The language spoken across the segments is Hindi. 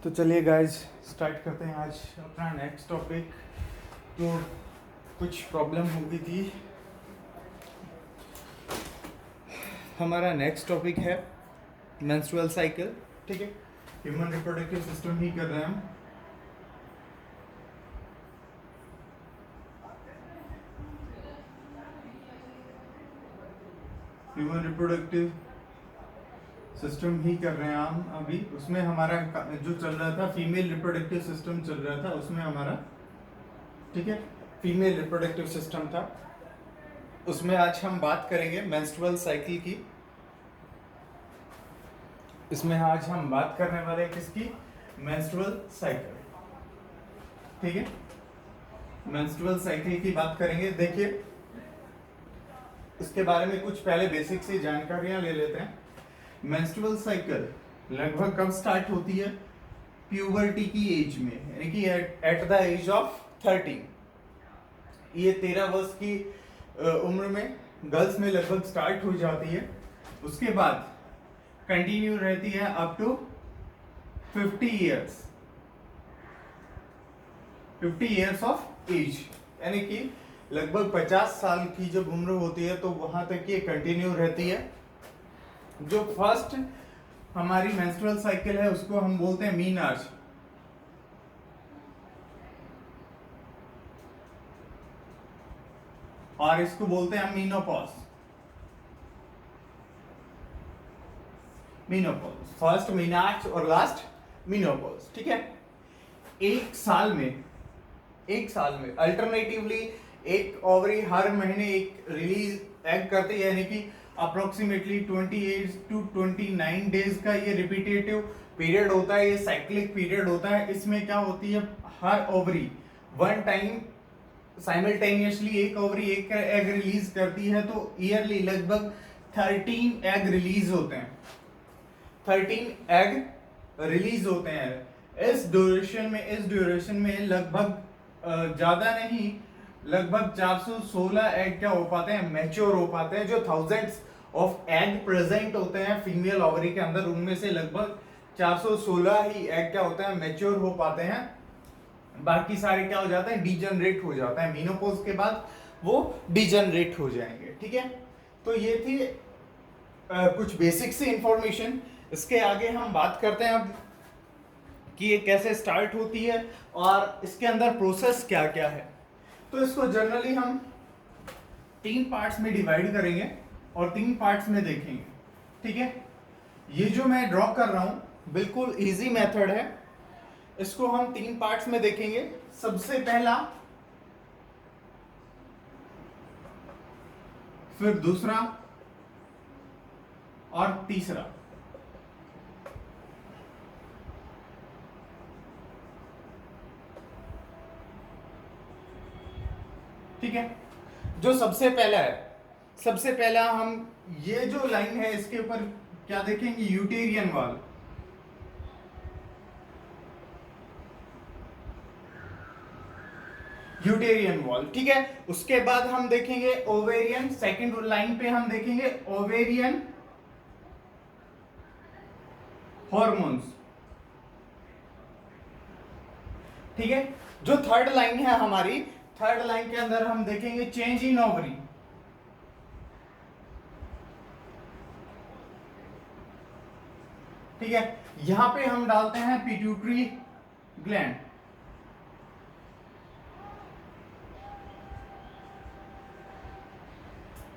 तो चलिए गाइस स्टार्ट करते हैं आज अपना नेक्स्ट टॉपिक। तो कुछ प्रॉब्लम हो गई थी। हमारा नेक्स्ट टॉपिक है मेंस्ट्रुअल साइकिल। ठीक है, ह्यूमन रिप्रोडक्टिव सिस्टम ही कर रहे हैं हम। ह्यूमन रिप्रोडक्टिव सिस्टम ही कर रहे हैं हम अभी। उसमें हमारा जो चल रहा था फीमेल रिप्रोडक्टिव सिस्टम चल रहा था, उसमें हमारा ठीक है फीमेल रिप्रोडक्टिव सिस्टम था। उसमें आज हम बात करेंगे मेंस्ट्रुअल साइकिल की। इसमें आज हम बात करने वाले हैं किसकी? Menstrual cycle. ठीक है, मेंस्ट्रुअल साइकिल की बात करेंगे। देखिए इसके बारे में कुछ पहले बेसिक सी जानकारियां ले लेते हैं। मेंस्ट्रुअल साइकिल लगभग कब स्टार्ट होती है? प्यूबर्टी की एज में, यानी कि एट द एज ऑफ 13। ये 13 वर्ष की उम्र में गर्ल्स में लगभग स्टार्ट हो जाती है। उसके बाद कंटिन्यू रहती है up to 50 years, 50 years of age, यानी कि लगभग 50 साल की जब उम्र होती है तो वहां तक ये कंटिन्यू रहती है। जो फर्स्ट हमारी मेंस्ट्रुअल साइकिल है उसको हम बोलते हैं मीनार्च, और इसको बोलते हैं मीनोपॉज। मीनोपॉज फर्स्ट मीनार्च और लास्ट मीनोपॉज। ठीक है, एक साल में अल्टरनेटिवली एक ओवरी हर महीने एक रिलीज एग करते हैं, यानी कि अप्रोक्सीमेटली 28 to 29 डेज का ये रिपीटेटिव पीरियड होता है, ये साइक्लिक पीरियड होता है। इसमें क्या होती है, हर ओवरी वन टाइम साइमल्टेनियसली एक ओवरी एक एग रिलीज करती है, तो ईयरली लगभग 13 एग रिलीज होते हैं। 13 एग रिलीज होते हैं इस ड्यूरेशन में लगभग ज्यादा नहीं, लगभग 416 एग क्या हो पाते हैं, मैच्योर हो पाते हैं। जो थाउजेंड्स ऑफ एग प्रेजेंट होते हैं फीमेल ओवरी के अंदर, उनमें से लगभग 416 ही एग क्या होते हैं, मैच्योर हो पाते हैं। बाकी सारे क्या हो जाते हैं, डीजनरेट हो जाता है। मीनोपॉज के बाद वो डीजनरेट हो जाएंगे। ठीक है, तो ये थी कुछ बेसिक सी इंफॉर्मेशन। इसके आगे हम बात करते हैं अब कि ये कैसे स्टार्ट होती है और इसके अंदर प्रोसेस क्या क्या है। तो इसको जनरली हम 3 पार्ट्स में डिवाइड करेंगे और 3 पार्ट्स में देखेंगे। ठीक है, ये जो मैं ड्रॉ कर रहा हूं बिल्कुल इजी मेथड है। इसको हम 3 पार्ट्स में देखेंगे। सबसे पहला, फिर दूसरा और तीसरा। ठीक है, जो सबसे पहला है, सबसे पहला हम ये जो लाइन है इसके ऊपर क्या देखेंगे, यूटेरियन वॉल। यूटेरियन वॉल, ठीक है। उसके बाद हम देखेंगे ओवेरियन, सेकंड लाइन पे हम देखेंगे ओवेरियन हॉर्मोन्स। ठीक है, जो थर्ड लाइन है हमारी, थर्ड लाइन के अंदर हम देखेंगे चेंज इन ओवरी। ठीक है, यहां पे हम डालते हैं पिट्यूटरी ग्लैंड।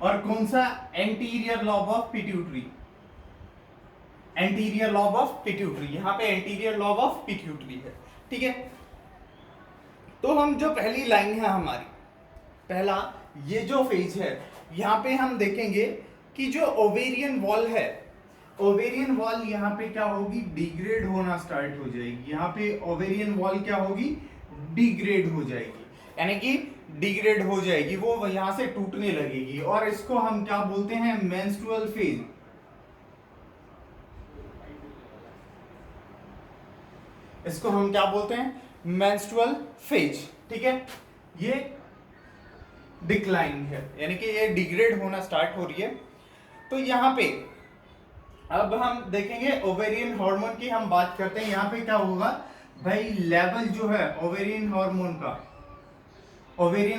और कौन सा, anterior lobe of pituitary, anterior lobe of pituitary, यहां पे एंटीरियर लॉब ऑफ पिट्यूटरी है। ठीक है, तो हम जो पहली लाइन है हमारी, पहला ये जो फेज है, यहां पे हम देखेंगे कि जो ओवेरियन वॉल है, ओवेरियन वॉल यहां पे क्या होगी, डिग्रेड होना स्टार्ट हो जाएगी। यहां पे ओवेरियन वॉल क्या होगी, डिग्रेड हो जाएगी, यानी कि डिग्रेड हो जाएगी, वो यहां से टूटने लगेगी। और इसको हम क्या बोलते हैं, मेंस्ट्रुअल फेज। इसको हम क्या बोलते हैं, मेंस्ट्रुअल फेज। ठीक है, ये डिक्लाइन है, यानी कि ये डिग्रेड होना स्टार्ट हो रही है। तो यहां पे अब हम देखेंगे ओवेरियन हार्मोन की हम बात करते हैं। यहाँ पे क्या होगा भाई, लेवल जो है ओवेरियन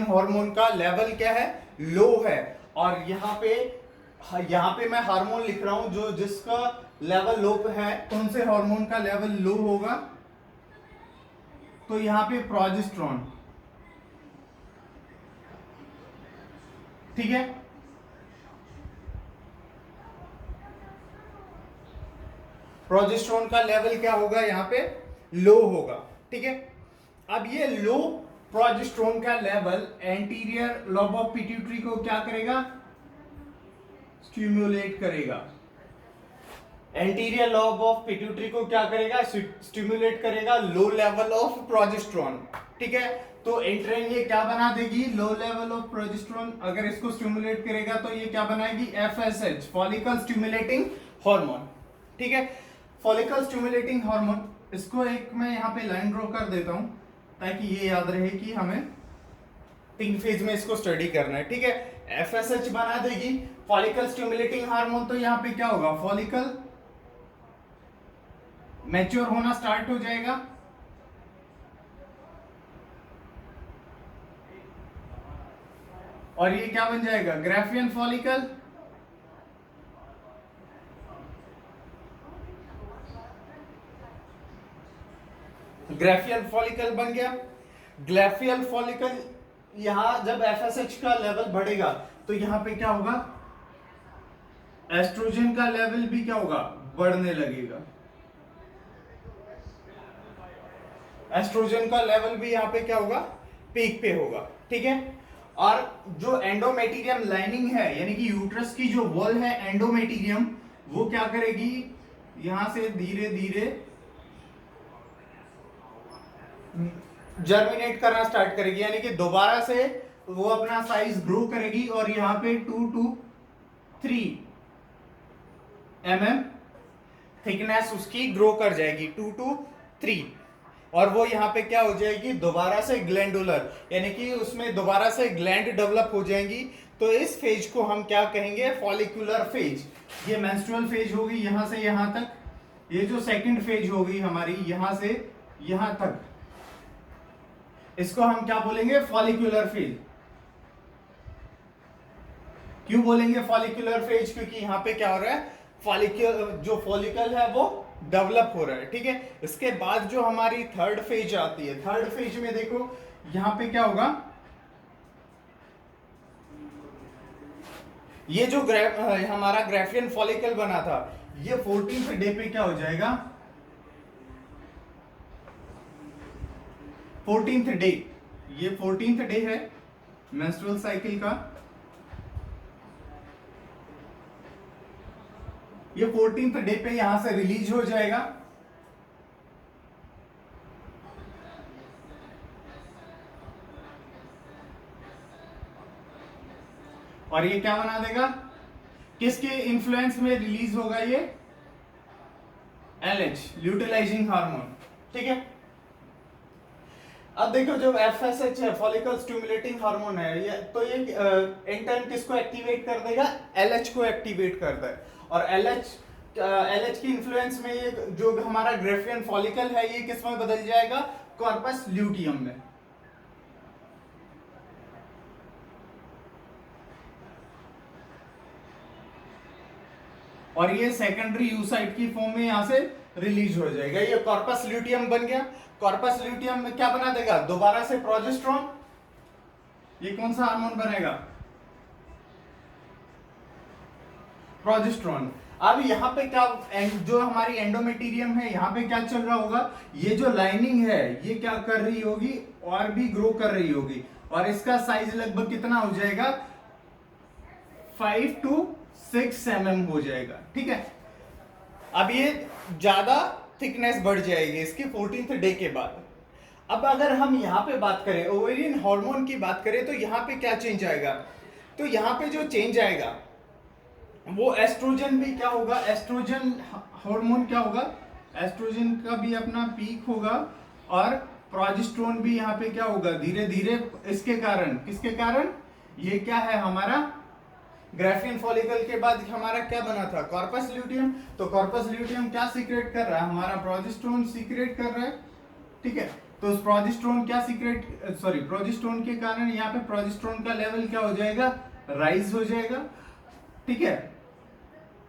हार्मोन का लेवल क्या है, लो है। और यहाँ पे मैं हार्मोन लिख रहा हूं जो जिसका लेवल लो पे है। कौन से हार्मोन का लेवल लो होगा, तो यहाँ पे प्रोजेस्टेरोन, ठीक है। प्रोजेस्टेरोन का लेवल क्या होगा, यहाँ पे लो होगा, ठीक है। अब ये लो प्रोजेस्टेरोन का level anterior lobe of pituitary को क्या करेगा, स्टिमुलेट करेगा। एंटीरियर लोब ऑफ पिट्यूटरी को क्या करेगा, स्टिमुलेट करेगा लो लेवल ऑफ प्रोजेस्टेरोन, ठीक है। तो एंट्रेन ये क्या बना देगी, लो लेवल ऑफ प्रोजेस्टेरोन। अगर इसको स्टिमुलेट करेगा तो ये क्या बनाएगी, एफएसएच, फॉलिकल स्टिमुलेटिंग हार्मोन, ठीक है। फॉलिकल स्टिमुलेटिंग हार्मोन, इसको एक मैं यहाँ पे लाइन ड्रॉ कर देता हूं ताकि ये याद रहे कि हमें 3 फेज में इसको स्टडी करना है, ठीक है। एफएसएच बना देगी फॉलिकल स्टिमुलेटिंग हार्मोन। तो यहाँ पे क्या होगा, फॉलिकल मैच्योर होना स्टार्ट हो जाएगा, और ये क्या बन जाएगा, ग्राफियन फॉलिकल। ग्राफियल फॉलिकल बन गया। ग्राफियल फॉलिकल, यहां जब एफएसएच का लेवल बढ़ेगा तो यहां पे क्या होगा, एस्ट्रोजन का लेवल भी क्या होगा, बढ़ने लगेगा। एस्ट्रोजन का लेवल भी यहां पे क्या होगा, पीक पे होगा, ठीक है। और जो एंडोमेटीरियम लाइनिंग है, यानी कि यूट्रस की जो वॉल है एंडोमेटीरियम, वो क्या करेगी, यहां से धीरे धीरे जर्मिनेट करना स्टार्ट करेगी, यानी कि दोबारा से वो अपना साइज ग्रो करेगी। और यहां पे 2 to 3 mm थिकनेस उसकी ग्रो कर जाएगी, 2 to 3। और वो यहाँ पे क्या हो जाएगी, दोबारा से ग्लैंडुलर, यानी कि उसमें दोबारा से ग्लैंड डेवलप हो जाएंगी। तो इस फेज को हम क्या कहेंगे, फॉलिकुलर फेज। ये मेंस्ट्रुअल फेज होगी यहां से यहां तक। ये जो सेकंड फेज होगी हमारी, यहां से यहां तक, इसको हम क्या बोलेंगे, फॉलिकुलर फेज। क्यों बोलेंगे फॉलिकुलर फेज, क्योंकि यहां पे क्या हो रहा है, फॉलिकल है वो डेवलप हो रहा है, ठीक है। इसके बाद जो हमारी थर्ड फेज आती है, थर्ड फेज में देखो यहां पे क्या होगा, ये जो हमारा ग्राफियन फॉलिकल बना था, ये 14th डे पे क्या हो जाएगा, 14th डे, ये 14th डे है मेंस्ट्रुअल साइकिल का। ये 14th डे पे यहां से रिलीज हो जाएगा। और ये क्या बना देगा, किसके इन्फ्लुएंस में रिलीज होगा ये, एलएच, ल्यूटिलाइजिंग हार्मोन, ठीक है। अब देखो जो एफएसएच है, फॉलिकल स्टिमुलेटिंग हार्मोन है, ये तो ये इन टर्न किसको एक्टिवेट कर देगा, एलएच को एक्टिवेट करता है। और एलएच की इन्फ्लुएंस में ये जो हमारा ग्राफियन फॉलिकल है, ये किस में बदल जाएगा, कॉर्पस ल्यूटियम में। और ये सेकेंडरी यूसाइट की फॉर्म में यहां से रिलीज हो जाएगा। ये कॉर्पस ल्यूटियम बन गया। कॉर्पस ल्यूटियम में क्या बना देगा, दोबारा से प्रोजेस्टेरोन। ये कौन सा हार्मोन बनेगा, प्रोजेस्टेरोन। अब यहाँ पे क्या, जो हमारी एंडोमेटीरियम है, यहाँ पे क्या चल रहा होगा, ये जो लाइनिंग है ये क्या कर रही होगी, और भी ग्रो कर रही होगी। और इसका साइज लगभग कितना हो जाएगा, 5 to 6 mm हो जाएगा, ठीक है। अब ये ज्यादा थिकनेस बढ़ जाएगी इसकी 14th डे के बाद। अब अगर हम यहाँ पे बात करें, ओवेरियन हार्मोन की बात करें, तो यहाँ पे क्या चेंज आएगा, तो यहाँ पे जो चेंज आएगा वो एस्ट्रोजन भी क्या होगा, एस्ट्रोजन हार्मोन क्या होगा, एस्ट्रोजन का भी अपना पीक होगा। और प्रोजेस्टेरोन भी यहाँ पे क्या होगा, धीरे धीरे, इसके कारण, किसके कारण, ये क्या है हमारा, ग्राफियन फॉलिकल के बाद हमारा क्या बना था, कॉर्पस ल्यूटियम। तो कॉर्पस ल्यूटियम क्या सीक्रेट कर रहा है, हमारा प्रोजेस्टेरोन सीक्रेट कर रहा है, ठीक है। तो उस प्रोजेस्टेरोन क्या सीक्रेट, सॉरी, प्रोजेस्टेरोन के कारण यहाँ पे प्रोजेस्टेरोन का लेवल क्या हो जाएगा, राइज हो जाएगा, ठीक है।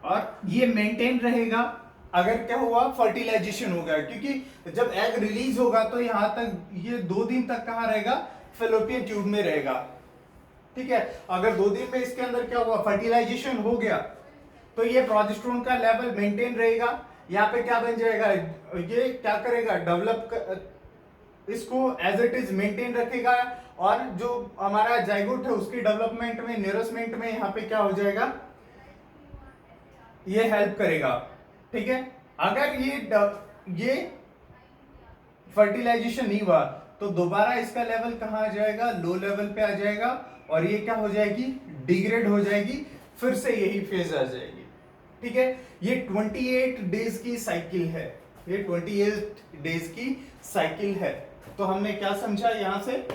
और ये मेंटेन रहेगा अगर क्या हुआ, फर्टिलाइजेशन हो गया, क्योंकि जब एग रिलीज होगा तो यहां तक ये 2 दिन तक कहां रहेगा, फेलोपियन ट्यूब में रहेगा, ठीक है। अगर 2 दिन में इसके अंदर क्या हुआ, फर्टिलाइजेशन हो गया, तो ये प्रोजेस्टेरोन का लेवल मेंटेन रहेगा। यहाँ पे क्या बन जाएगा, ये क्या करेगा, इसको एज इट इज मेंटेन रखेगा, और जो हमारा जाइगोट है उसकी डेवलपमेंट में, नरिशमेंट में यहाँ पे क्या हो जाएगा, ये हेल्प करेगा, ठीक है। अगर ये फर्टिलाइजेशन नहीं हुआ तो दोबारा इसका लेवल कहां आ जाएगा, लो लेवल पे आ जाएगा, और ये क्या हो जाएगी, डिग्रेड हो जाएगी, फिर से यही फेज आ जाएगी, ठीक है। ये 28 डेज की साइकिल है, ये 28 डेज की साइकिल है। तो हमने क्या समझा यहां से,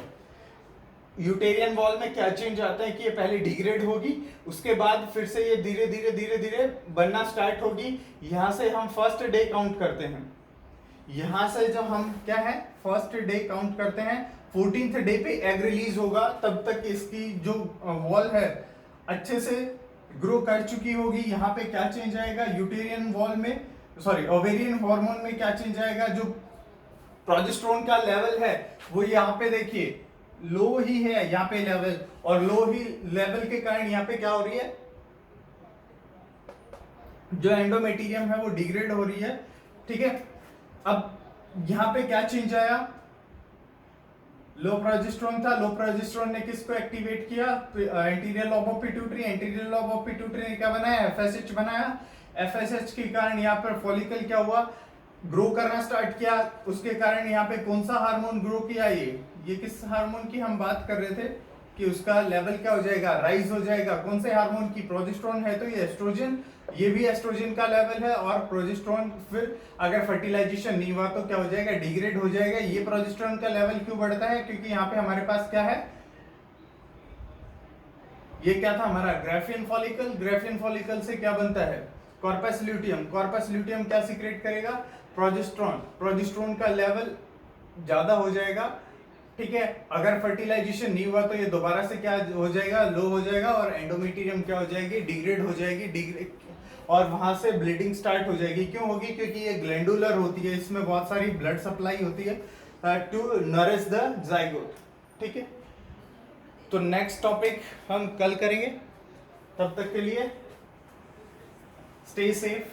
यूटेरियन वॉल में क्या चेंज आता है कि ये पहले डिग्रेड होगी, उसके बाद फिर से ये धीरे धीरे धीरे धीरे बनना स्टार्ट होगी। यहां से हम फर्स्ट डे काउंट करते हैं, यहां से जब हम क्या है फर्स्ट डे काउंट करते हैं, 14th डे पे एग रिलीज होगा, तब तक इसकी जो वॉल है अच्छे से ग्रो कर चुकी होगी। यहाँ पे क्या चेंज आएगा, यूटेरियन वॉल में, सॉरी, ओवेरियन हार्मोन में क्या चेंज आएगा, जो प्रोजेस्टेरोन का लेवल है वो यहाँ पे देखिए लो ही है यहाँ पे लेवल, और लो ही लेवल के कारण यहाँ पे क्या हो रही है, जो एंडोमेटीरियम है वो डिग्रेड हो रही है, ठीक है। अब यहाँ पे क्या चेंज आया, लो प्रोजेस्टेरोन था, लो प्रोजेस्टेरोन ने किसको एक्टिवेट किया, anterior lobe of pituitary, anterior lobe of pituitary ने क्या बनाया, एफएसएच बनाया। एफएसएच के कारण यहाँ पर फॉलिकल क्या हुआ, ग्रो करना स्टार्ट किया, उसके कारण यहाँ पे कौन सा हार्मोन ग्रो किया, ये किस हार्मोन की हम बात कर रहे थे कि उसका लेवल क्या हो जाएगा, राइज हो जाएगा, कौन से हार्मोन की, प्रोजेस्टेरोन है तो ये एस्ट्रोजन, ये भी एस्ट्रोजन का लेवल है, और प्रोजेस्टेरोन फिर अगर फर्टिलाइजेशन नहीं हुआ तो क्या हो जाएगा, डिग्रेड हो जाएगा। ये प्रोजेस्टेरोन का लेवल क्यों बढ़ता है, क्योंकि यहाँ पे हमारे पास क्या है, ये क्या था हमारा ग्राफियन फॉलिकल, ग्राफियन फॉलिकल से क्या बनता है, कॉर्पस ल्यूटियम, कॉर्पस ल्यूटियम क्या सीक्रेट करेगा, प्रोजेस्टेरोन, प्रोजेस्टेरोन का लेवल ज्यादा हो जाएगा, ठीक है। अगर फर्टिलाइजेशन नहीं हुआ तो ये दोबारा से क्या हो जाएगा, लो हो जाएगा, और एंडोमेटीरियम क्या हो जाएगी, डिग्रेड हो जाएगी, डिग्रेड, और वहां से ब्लीडिंग स्टार्ट हो जाएगी। क्यों होगी, क्योंकि ये ग्लैंडुलर होती है, इसमें बहुत सारी ब्लड सप्लाई होती है टू नरिश द जाइगोट, ठीक है। तो नेक्स्ट टॉपिक हम कल करेंगे, तब तक के लिए स्टे सेफ,